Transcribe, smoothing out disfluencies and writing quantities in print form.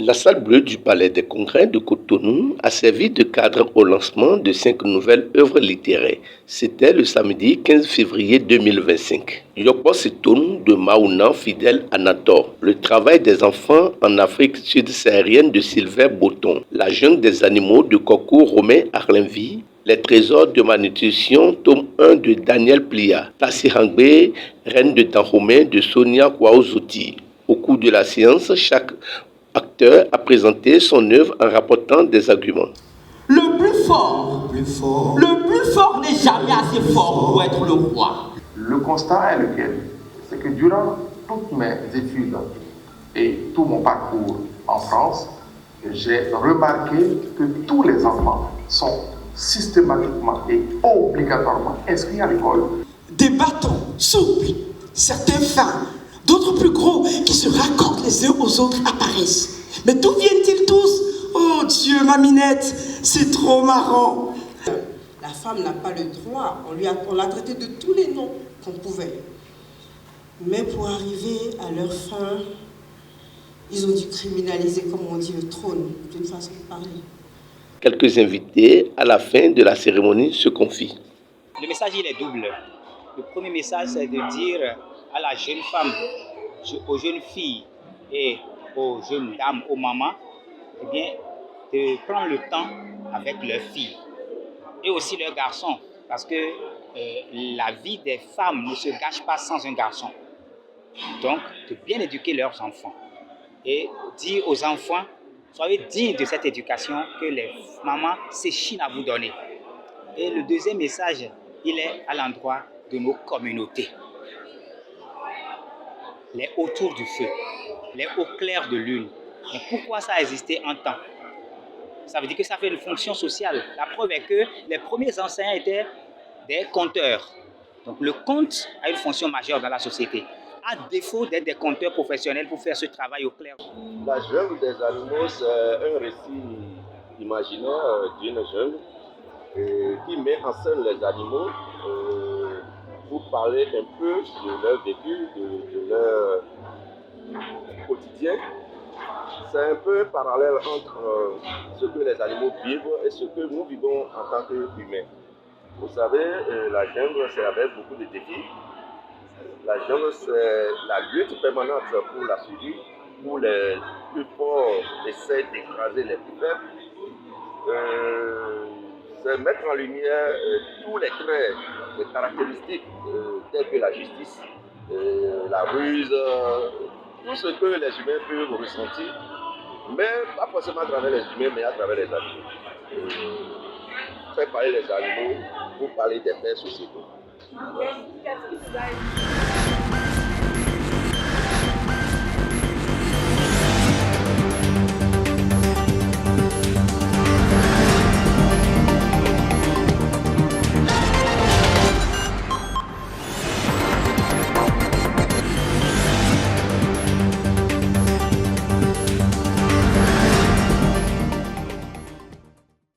La salle bleue du Palais des Congrès de Cotonou a servi de cadre au lancement de 5 nouvelles œuvres littéraires. C'était le samedi 15 février 2025. Yokbo Setoun de Maounan Fidèle Anator. Le travail des enfants en Afrique sud-saharienne de Sylvain Botton. La jungle des animaux de Coco Romain Arlenvi. Les trésors de malnutrition, tome 1 de Daniel Plia. Tassi Hangbe, reine de Dahomey de Sonia Kwaozouti. Au cours de la séance, chaque acteur a présenté son œuvre en rapportant des arguments. Le plus fort n'est jamais assez fort pour être le roi. Le constat est lequel? C'est que durant toutes mes études et tout mon parcours en France, j'ai remarqué que tous les enfants sont systématiquement et obligatoirement inscrits à l'école. Des bâtons souples, certains fins, d'autres plus gros qui se raccordent les uns aux autres apparaissent. Mais d'où viennent-ils tous? Oh Dieu, ma Minette, c'est trop marrant. La femme n'a pas le droit, on l'a traité de tous les noms qu'on pouvait. Mais pour arriver à leur fin, ils ont dû criminaliser, comme on dit, le trône, d'une façon de parler. Quelques invités, à la fin de la cérémonie, se confient. Le message, il est double. Le premier message, c'est de dire à la jeune femme, aux jeunes filles et aux jeunes dames, aux mamans, eh bien, de prendre le temps avec leurs filles et aussi leurs garçons, parce que la vie des femmes ne se gâche pas sans un garçon. Donc, de bien éduquer leurs enfants et dire aux enfants, soyez dignes de cette éducation que les mamans s'échinent à vous donner. Et le deuxième message, il est à l'endroit de nos communautés. Les autour du feu, les au clair de lune. Mais pourquoi ça a existé en temps? Ça veut dire que ça fait une fonction sociale. La preuve est que les premiers enseignants étaient des conteurs. Donc le conte a une fonction majeure dans la société, à défaut d'être des conteurs professionnels pour faire ce travail au clair. La jungle des animaux, c'est un récit imaginaire d'une jungle qui met en scène les animaux pour parler un peu de leur vécu, de leur quotidien. C'est un peu parallèle entre ce que les animaux vivent et ce que nous vivons en tant qu'humains. Vous savez, la jungle, c'est avec beaucoup de défis. La jungle, c'est la lutte permanente pour la survie, où les plus forts essaient d'écraser les plus faibles. C'est mettre en lumière tous les traits, les caractéristiques telles que la justice, la ruse, tout ce que les humains peuvent ressentir, mais pas forcément à travers les humains, mais à travers les animaux. Faire parler les animaux pour parler des faits sociétaux. Qu'est-ce qui vous a